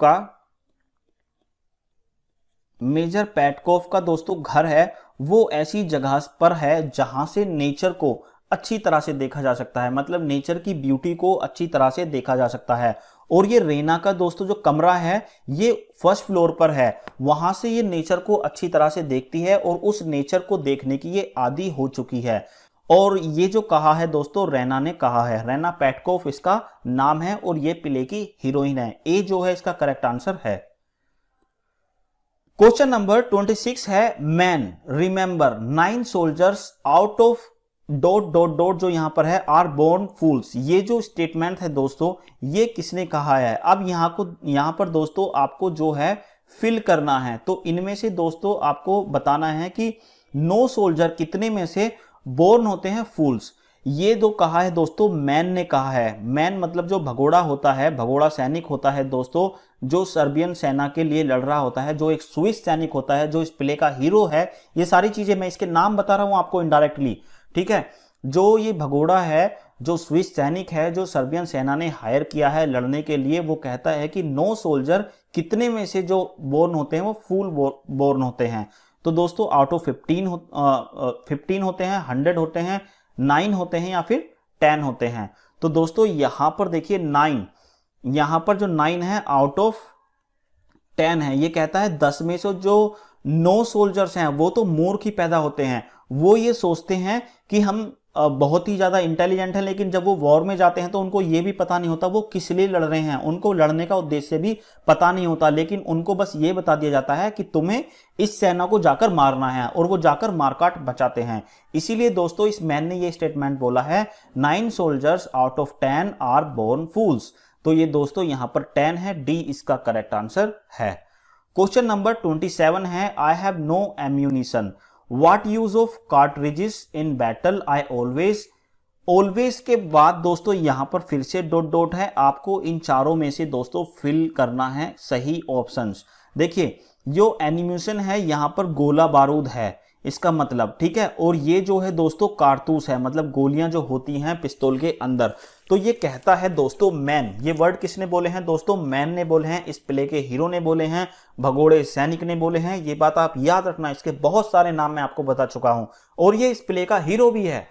का दोस्तों घर है, वो ऐसी जगह पर है जहां से नेचर को अच्छी तरह से देखा जा सकता है, मतलब नेचर की ब्यूटी को अच्छी तरह से देखा जा सकता है। और ये रेना का दोस्तों जो कमरा है ये फर्स्ट फ्लोर पर है, वहां से ये नेचर को अच्छी तरह से देखती है और उस नेचर को देखने की ये आदी हो चुकी है। और ये जो कहा है दोस्तों रेना ने कहा है, रेना पेटकोफ इसका नाम है और ये प्ले की हीरोइन है। ए जो है इसका करेक्ट आंसर है। क्वेश्चन नंबर 26 है, man remember 9 soldiers out of dot dot dot जो यहां पर है आर बोर्न फूल्स। ये जो स्टेटमेंट है दोस्तों ये किसने कहा है? अब यहां पर दोस्तों आपको जो है फिल करना है। तो इनमें से दोस्तों आपको बताना है कि 9 सोल्जर कितने में से बोर्न होते हैं फूल्स। ये जो कहा है दोस्तों मैन ने कहा है। मैन मतलब जो भगोड़ा होता है, भगोड़ा सैनिक होता है दोस्तों, जो सर्बियन सेना के लिए लड़ रहा होता है, जो एक स्विस सैनिक होता है, जो इस प्ले का हीरो है। ये सारी चीजें मैं इसके नाम बता रहा हूं आपको इनडायरेक्टली, ठीक है। जो ये भगोड़ा है, जो स्विस सैनिक है, जो सर्बियन सेना ने हायर किया है लड़ने के लिए, वो कहता है कि 9 सोल्जर कितने में से जो बोर्न होते हैं वो फूल बोर्न होते हैं। तो दोस्तों आउट ऑफ 15 होते हैं, 100 होते हैं, 9 होते हैं या फिर 10 होते हैं। तो दोस्तों यहां पर देखिए 9, यहां पर जो 9 है आउट ऑफ 10 है। ये कहता है 10 में से जो 9 सोल्जर्स हैं वो तो मूर्ख ही पैदा होते हैं। वो ये सोचते हैं कि हम बहुत ही ज्यादा इंटेलिजेंट हैं, लेकिन जब वो वॉर में जाते हैं तो उनको ये भी पता नहीं होता वो किस लिए लड़ रहे हैं, उनको लड़ने का उद्देश्य भी पता नहीं होता। लेकिन उनको बस ये बता दिया जाता है कि तुम्हें इस सेना को जाकर मारना है, और वो जाकर मारकाट बचाते हैं। इसीलिए दोस्तों इस मैन ने ये स्टेटमेंट बोला है 9 soldiers out of 10 are born fools. तो ये दोस्तों यहां पर 10 है, डी इसका करेक्ट आंसर है। क्वेश्चन नंबर 27 है, I have no ammunition, what use of cartridges in battle, I always. Always के बाद दोस्तों यहां पर फिर से डॉट डॉट है, आपको इन चारों में से दोस्तों फिल करना है सही ऑप्शंस। देखिए जो एनिमेशन है यहां पर गोला बारूद है इसका मतलब, ठीक है, और ये जो है दोस्तों कारतूस है, मतलब गोलियां जो होती हैं पिस्तौल के अंदर। तो ये कहता है दोस्तों मैन, ये वर्ड किसने बोले हैं दोस्तों, मैन ने बोले हैं, इस प्ले के हीरो ने बोले हैं, भगोड़े सैनिक ने बोले हैं। ये बात आप याद रखना, इसके बहुत सारे नाम मैं आपको बता चुका हूं और ये इस प्ले का हीरो भी है।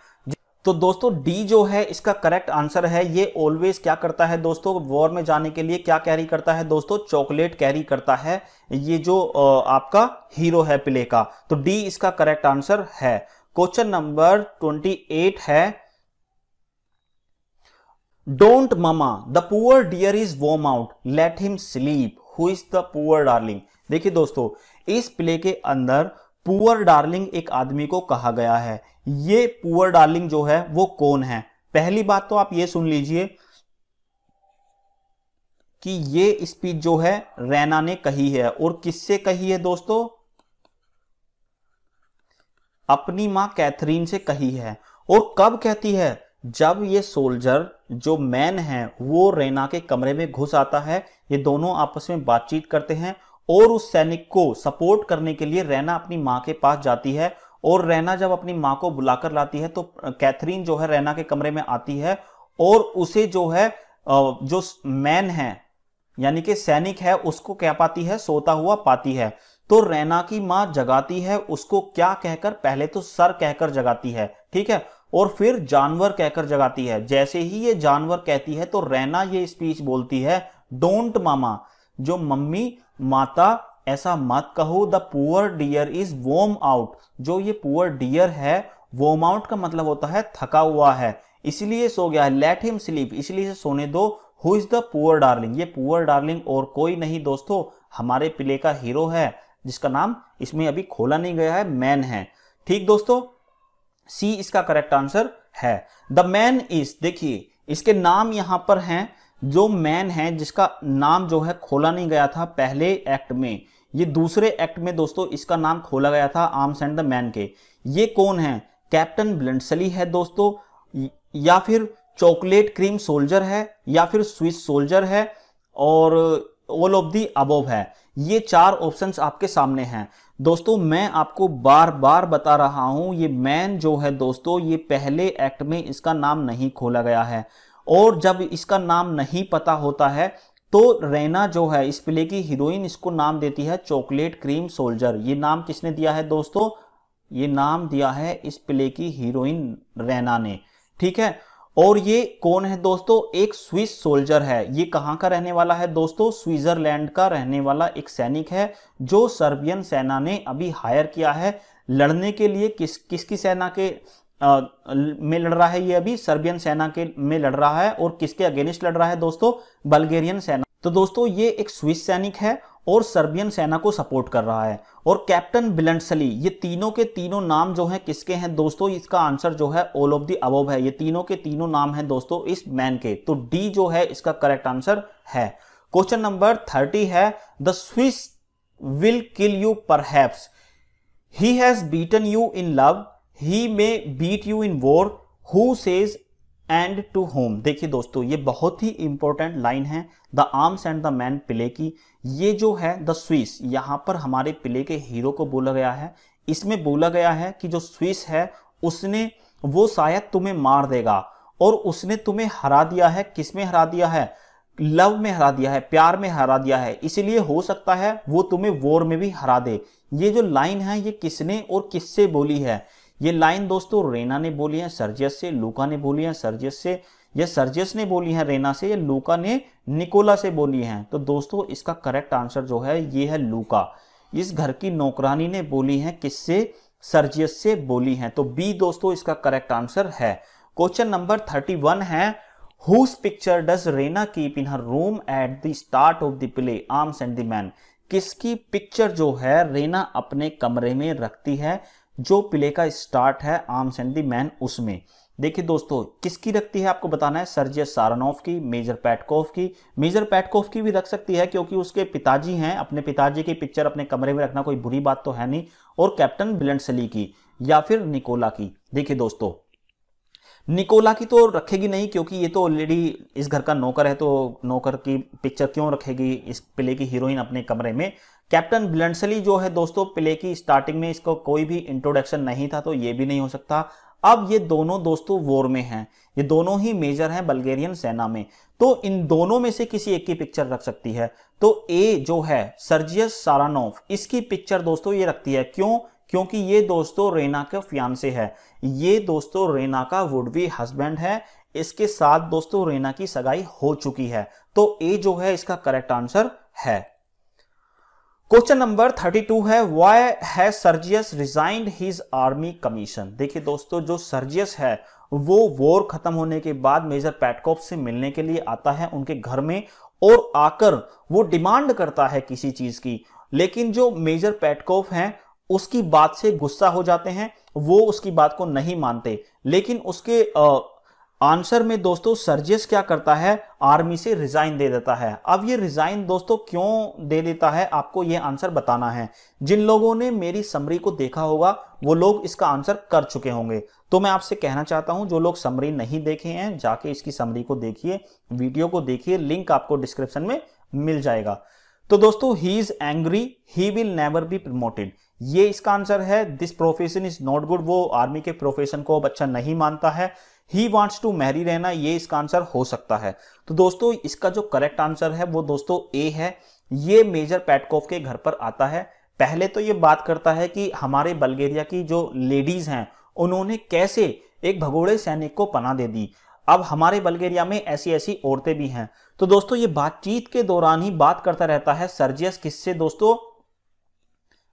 तो दोस्तों डी जो है इसका करेक्ट आंसर है। ये ऑलवेज क्या करता है दोस्तों, वॉर में जाने के लिए क्या कैरी करता है दोस्तों, चॉकलेट कैरी करता है, ये जो आपका हीरो है प्ले का। तो डी इसका करेक्ट आंसर है। क्वेश्चन नंबर 28 है, don't mama the poor dear is worn out, let him sleep, who is the poor darling. देखिए दोस्तों इस प्ले के अंदर पुअर डार्लिंग एक आदमी को कहा गया है। ये पुअर डार्लिंग जो है वो कौन है। पहली बात तो आप ये सुन लीजिए कि ये स्पीच जो है रैना ने कही है, और किससे कही है दोस्तों, अपनी मां कैथरीन से कही है। और कब कहती है, जब ये सोल्जर जो मैन है वो रैना के कमरे में घुस आता है, ये दोनों आपस में बातचीत करते हैं और उस सैनिक को सपोर्ट करने के लिए रैना अपनी मां के पास जाती है। और रैना जब अपनी मां को बुलाकर लाती है तो कैथरीन जो है रैना के कमरे में आती है और उसे जो है जो मैन है यानी कि सैनिक है उसको क्या पाती है, सोता हुआ पाती है। तो रैना की मां जगाती है उसको, क्या कहकर, पहले तो सर कहकर जगाती है, ठीक है, और फिर जानवर कहकर जगाती है। जैसे ही ये जानवर कहती है तो रैना ये स्पीच बोलती है, डोंट मामा, जो मम्मी माता ऐसा मत कहो, the poor dear is worn out. जो ये पुअर डियर है, वॉर्म आउट का मतलब होता है थका हुआ है, इसलिए सो गया है, लेट हिम स्लीप, इसलिए से सोने दो। Who is the poor darling, ये पुअर डार्लिंग और कोई नहीं दोस्तों, हमारे प्ले का हीरो है जिसका नाम इसमें अभी खोला नहीं गया है, मैन है। ठीक दोस्तों, सी इसका करेक्ट आंसर है। द मैन इज, देखिए इसके नाम यहां पर हैं, जो मैन है जिसका नाम जो है खोला नहीं गया था पहले एक्ट में, ये दूसरे एक्ट में दोस्तों इसका नाम खोला गया था आर्म्स एंड द मैन के। ये कौन है, कैप्टन ब्लिंडसली है दोस्तों, या फिर चॉकलेट क्रीम सोल्जर है, या फिर स्विस सोल्जर है, और ऑल ऑफ दी अबव है। ये चार ऑप्शंस आपके सामने हैं दोस्तों। मैं आपको बार बार बता रहा हूं, ये मैन जो है दोस्तों ये पहले एक्ट में इसका नाम नहीं खोला गया है, और जब इसका नाम नहीं पता होता है तो रैना जो है इस प्ले की हीरोइन इसको नाम देती है चॉकलेट क्रीम सोल्जर। ये नाम किसने दिया है दोस्तों, ये नाम दिया है इस प्ले की हीरोइन रैना ने, ठीक है। और ये कौन है दोस्तों, एक स्विस सोल्जर है। ये कहां का रहने वाला है दोस्तों, स्विट्जरलैंड का रहने वाला एक सैनिक है जो सर्बियन सेना ने अभी हायर किया है लड़ने के लिए। किसकी सेना के में लड़ रहा है, ये अभी सर्बियन सेना के में लड़ रहा है, और किसके अगेंस्ट लड़ रहा है दोस्तों, बल्गेरियन सेना। तो दोस्तों ये एक स्विस सैनिक है और सर्बियन सेना को सपोर्ट कर रहा है। और कैप्टन ब्लिंडसली, ये तीनों के तीनों नाम जो हैं किसके हैं दोस्तों, इसका आंसर जो है ऑल ऑफ द अबव है। ये तीनों के तीनों नाम हैं दोस्तों इस मैन के, तो डी जो है इसका करेक्ट आंसर है। क्वेश्चन नंबर 30 है, the Swiss will kill you perhaps, he has beaten you in love, he may beat you in war, who says and to home. देखिए दोस्तों ये बहुत ही इंपॉर्टेंट लाइन है the arms and the man play की। ये जो है द स्विस, यहां पर हमारे प्ले के हीरो को बोला गया है। इसमें बोला गया है कि जो स्विस है उसने, वो शायद तुम्हें मार देगा, और उसने तुम्हें हरा दिया है। किस में हरा दिया है, लव में हरा दिया है, प्यार में हरा दिया है, इसलिए हो सकता है वो तुम्हें वॉर में भी हरा दे। ये जो लाइन है ये किसने और किससे बोली है, ये लाइन दोस्तों रेना ने बोली है सर्जियस से, लूका ने बोली है सर्जियस से, या सर्जियस ने बोली है रेना से, या लूका ने निकोला से बोली है। तो दोस्तों इसका करेक्ट आंसर जो है ये है लूका। इस घर की नौकरानी ने बोली है किससे, सर्जियस से बोली है। तो बी दोस्तों इसका करेक्ट आंसर है। क्वेश्चन नंबर 31 है, whose picture does Raina keep in her room at the start of the play, arms and the Man. किसकी पिक्चर जो है रेना अपने कमरे में रखती है जो प्ले का स्टार्ट है आर्म्स एंड द मैन उसमें। देखिए दोस्तों, किसकी रखती है आपको बताना है, सर्जियस सारानोफ की, मेजर पेटकोव की। मेजर पेटकोव की भी रख सकती है क्योंकि उसके पिताजी हैं, अपने पिताजी की पिक्चर अपने कमरे में रखना कोई बुरी बात तो है नहीं। और कैप्टन बिलेंडसली की या फिर निकोला की। देखिए दोस्तों, निकोला की तो रखेगी नहीं क्योंकि ये तो ऑलरेडी इस घर का नौकर है, तो नौकर की पिक्चर क्यों रखेगी इस प्ले की हीरोइन अपने कमरे में। कैप्टन बिलेंडसली जो है दोस्तों, प्ले की स्टार्टिंग में इसको कोई भी इंट्रोडक्शन नहीं था, तो ये भी नहीं हो सकता। अब ये दोनों दोस्तों वॉर में हैं, ये दोनों ही मेजर हैं बल्गेरियन सेना में, तो इन दोनों में से किसी एक की पिक्चर रख सकती है। तो ए जो है सर्जियस सारानोफ, इसकी पिक्चर दोस्तों ये रखती है। क्यों? क्योंकि ये दोस्तों रेना के फियांसे है, ये दोस्तों रेना का वुड बी हस्बैंड है, इसके साथ दोस्तों रेना की सगाई हो चुकी है। तो ए जो है इसका करेक्ट आंसर है। क्वेश्चन नंबर 32 है, why has Sergius resigned his army commission. देखिए दोस्तों, जो सर्जियस है वो वॉर खत्म होने के बाद मेजर पेटकोव से मिलने के लिए आता है उनके घर में, और आकर वो डिमांड करता है किसी चीज की, लेकिन जो मेजर पेटकोव हैं उसकी बात से गुस्सा हो जाते हैं, वो उसकी बात को नहीं मानते। लेकिन उसके आंसर में दोस्तों सर्जियस क्या करता है, आर्मी से रिजाइन दे देता है। अब ये रिजाइन दोस्तों क्यों दे देता है, आपको ये आंसर बताना है। जिन लोगों ने मेरी समरी को देखा होगा वो लोग इसका आंसर कर चुके होंगे, तो मैं आपसे कहना चाहता हूं जो लोग समरी नहीं देखे हैं जाके इसकी समरी को देखिए, वीडियो को देखिए, लिंक आपको डिस्क्रिप्शन में मिल जाएगा। तो दोस्तों, he is angry, he will never be promoted, ये इसका आंसर है। This profession is not good, वो आर्मी के प्रोफेशन को अब अच्छा नहीं मानता है। ही वॉन्ट्स टू मैरी रहना, ये इसका आंसर हो सकता है। तो दोस्तों, इसका जो करेक्ट आंसर है वो दोस्तों ए है। ये मेजर पेटकोव के घर पर आता है। पहले तो ये बात करता है कि हमारे बल्गेरिया की जो लेडीज हैं उन्होंने कैसे एक भगोड़े सैनिक को पनाह दे दी, अब हमारे बल्गेरिया में ऐसी ऐसी औरतें भी हैं। तो दोस्तों, ये बातचीत के दौरान ही बात करता रहता है सर्जियस, किससे दोस्तों,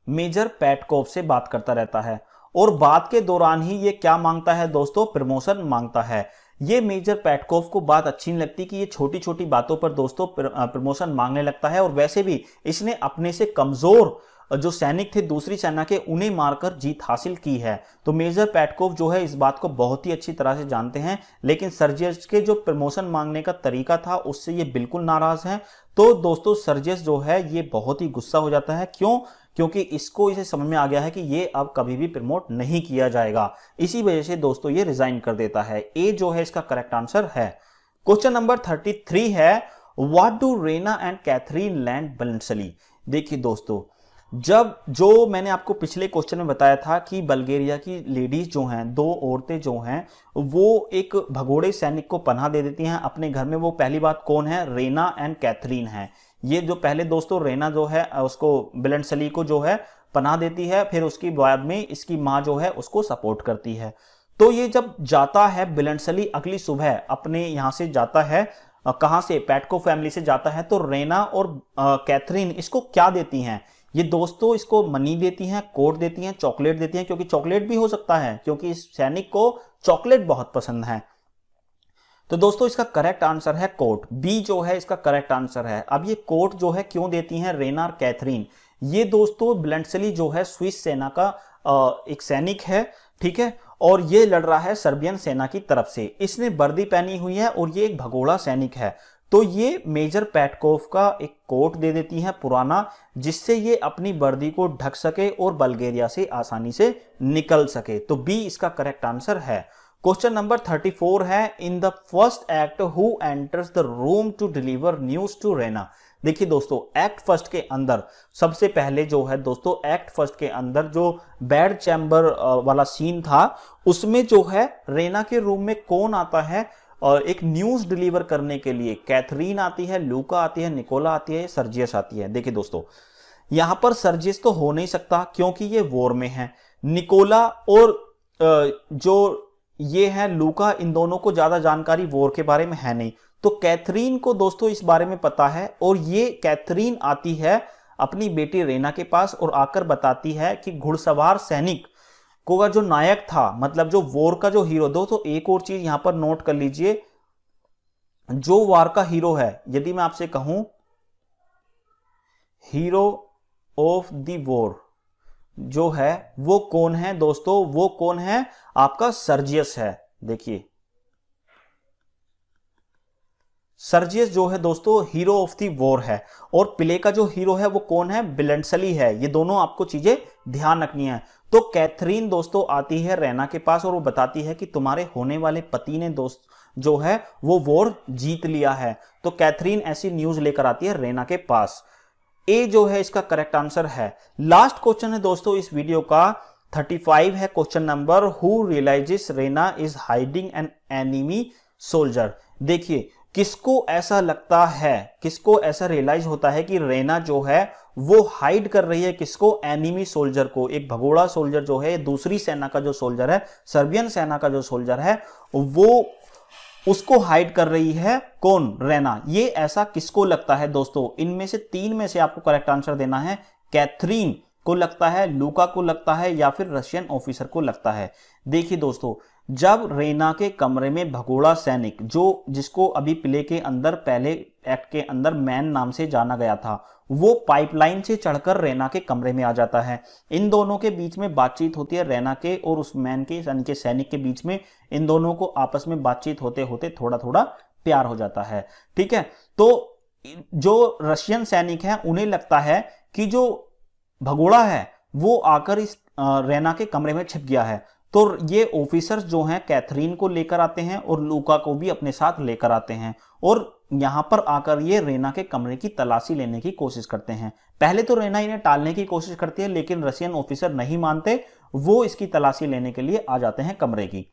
मेजर पेटकोव से बात करता रहता है। और बात के दौरान ही ये क्या मांगता है दोस्तों, प्रमोशन मांगता है। ये मेजर पेटकोव को बात अच्छी नहीं लगती कि ये छोटी छोटी बातों पर दोस्तों प्रमोशन मांगने लगता है, और वैसे भी इसने अपने से कमजोर जो सैनिक थे दूसरी सेना के, उन्हें मारकर जीत हासिल की है। तो मेजर पेटकोव जो है इस बात को बहुत ही अच्छी तरह से जानते हैं, लेकिन सर्जियस के जो प्रमोशन मांगने का तरीका था उससे ये बिल्कुल नाराज हैं। तो दोस्तों, सर्जियस जो है ये बहुत ही गुस्सा हो जाता है। क्यों? क्योंकि इसको इसे समझ में आ गया है कि ये अब कभी भी प्रमोट नहीं किया जाएगा। इसी वजह से दोस्तों ये रिजाइन कर देता है। ए जो है इसका करेक्ट आंसर है। क्वेश्चन नंबर 33 है, what do Raina and Catherine lend Bluntschli. देखिए दोस्तों, जब जो मैंने आपको पिछले क्वेश्चन में बताया था कि बल्गेरिया की लेडीज जो हैं, दो औरतें जो हैं, वो एक भगोड़े सैनिक को पनाह दे देती हैं अपने घर में। वो पहली बात कौन है, रेना एंड कैथरीन है। ये जो पहले दोस्तों रेना जो है उसको बिलेंडसली को जो है पनाह देती है, फिर उसकी बाद में इसकी माँ जो है उसको सपोर्ट करती है। तो ये जब जाता है बिलेंडसली अगली सुबह अपने यहाँ से जाता है, कहाँ से, पेटको फैमिली से जाता है, तो रेना और कैथरीन इसको क्या देती हैं, ये दोस्तों इसको मनी देती हैं, कोट देती हैं, चॉकलेट देती हैं, क्योंकि चॉकलेट भी हो सकता है क्योंकि इस सैनिक को चॉकलेट बहुत पसंद है। तो दोस्तों इसका करेक्ट आंसर है कोट, बी जो है इसका करेक्ट आंसर है। अब ये कोट जो है क्यों देती हैं रेना और कैथरीन, ये दोस्तों बिलेंडसली जो है स्विस सेना का एक सैनिक है, ठीक है, और ये लड़ रहा है सर्बियन सेना की तरफ से। इसने वर्दी पहनी हुई है और ये एक भगोड़ा सैनिक है, तो ये मेजर पेटकोव का एक कोट दे देती है पुराना, जिससे ये अपनी वर्दी को ढक सके और बल्गेरिया से आसानी से निकल सके। तो बी इसका करेक्ट आंसर है। क्वेश्चन नंबर 34 है, in the first act who enters the room to deliver news to Raina. देखिए दोस्तों, एक्ट फर्स्ट के अंदर सबसे पहले जो है दोस्तों, एक्ट फर्स्ट के अंदर जो बेड चैम्बर वाला सीन था, उसमें जो है रेना के रूम में कौन आता है और एक न्यूज डिलीवर करने के लिए, कैथरीन आती है, लूका आती है, निकोला आती है, सर्जियस आती है। देखिए दोस्तों, यहां पर सर्जियस तो हो नहीं सकता क्योंकि ये वॉर में है। निकोला और जो ये है लूका, इन दोनों को ज्यादा जानकारी वॉर के बारे में है नहीं, तो कैथरीन को दोस्तों इस बारे में पता है, और ये कैथरीन आती है अपनी बेटी रेना के पास और आकर बताती है कि घुड़सवार सैनिक को जो नायक था, मतलब जो वॉर का जो हीरो, दो तो एक और चीज यहां पर नोट कर लीजिए, जो वॉर का हीरो है, यदि मैं आपसे कहूं हीरो ऑफ द वॉर जो है वो कौन है दोस्तों, वो कौन है, आपका सर्जियस है। देखिए सर्जियस जो है दोस्तों हीरो ऑफ द वॉर है, और प्ले का जो हीरो है वो कौन है, बिलेंसली है। ये दोनों आपको चीजें ध्यान रखनी है। तो कैथरीन दोस्तों आती है रैना के पास और वो बताती है कि तुम्हारे होने वाले पति ने दोस्त जो है वो वॉर जीत लिया है। तो कैथरीन ऐसी न्यूज लेकर आती है रैना के पास। ए जो है इसका करेक्ट आंसर है। लास्ट क्वेश्चन है दोस्तों इस वीडियो का 35 है question number, who realises Raina is hiding an enemy soldier. देखिए किसको ऐसा लगता है, किसको ऐसा रियलाइज होता है कि रेना जो है वो हाइड कर रही है किसको, एनिमी सोल्जर को। एक भगोड़ा सोल्जर जो है, दूसरी सेना का जो सोल्जर है, सर्बियन सेना का जो सोल्जर है, वो उसको हाइड कर रही है कौन, रेना। ये ऐसा किसको लगता है दोस्तों, इनमें से तीन में से आपको करेक्ट आंसर देना है। कैथरीन को लगता है, लूका को लगता है, या फिर रशियन ऑफिसर को लगता है। देखिए दोस्तों जब रेना के कमरे में भगोड़ा सैनिक जो जिसको अभी प्ले के अंदर पहले एक्ट के अंदर मैन नाम से जाना गया था, वो पाइपलाइन से चढ़कर रेना के कमरे में आ जाता है। इन दोनों के बीच में बातचीत होती है, रेना के और उस मैन के यानी के सैनिक के बीच में। इन दोनों को आपस में बातचीत होते होते थोड़ा थोड़ा प्यार हो जाता है। ठीक है, तो जो रशियन सैनिक हैं उन्हें लगता है कि जो भगोड़ा है वो आकर इस रेना के कमरे में छिप गया है। तो ये ऑफिसर्स जो हैं कैथरीन को लेकर आते हैं और लूका को भी अपने साथ लेकर आते हैं, और यहां पर आकर ये रेना के कमरे की तलाशी लेने की कोशिश करते हैं। पहले तो रेना इन्हें टालने की कोशिश करती है, लेकिन रशियन ऑफिसर नहीं मानते, वो इसकी तलाशी लेने के लिए आ जाते हैं कमरे की।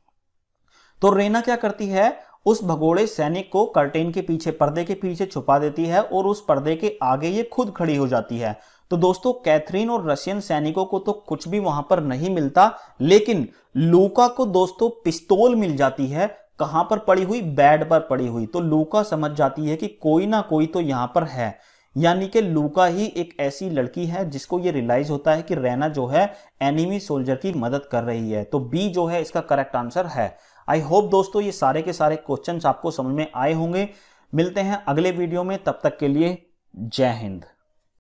तो रेना क्या करती है, उस भगोड़े सैनिक को कर्टेन के पीछे, पर्दे के पीछे छुपा देती है, और उस पर्दे के आगे ये खुद खड़ी हो जाती है। तो दोस्तों कैथरीन और रशियन सैनिकों को तो कुछ भी वहां पर नहीं मिलता, लेकिन लूका को दोस्तों पिस्तौल मिल जाती है। कहां पर पड़ी हुई, बेड पर पड़ी हुई। तो लूका समझ जाती है कि कोई ना कोई तो यहां पर है, यानी कि लूका ही एक ऐसी लड़की है जिसको ये रियलाइज होता है कि रेना जो है एनिमी सोल्जर की मदद कर रही है। तो बी जो है इसका करेक्ट आंसर है। आई होप दोस्तों ये सारे के सारे क्वेश्चंस आपको समझ में आए होंगे। मिलते हैं अगले वीडियो में, तब तक के लिए जय हिंद।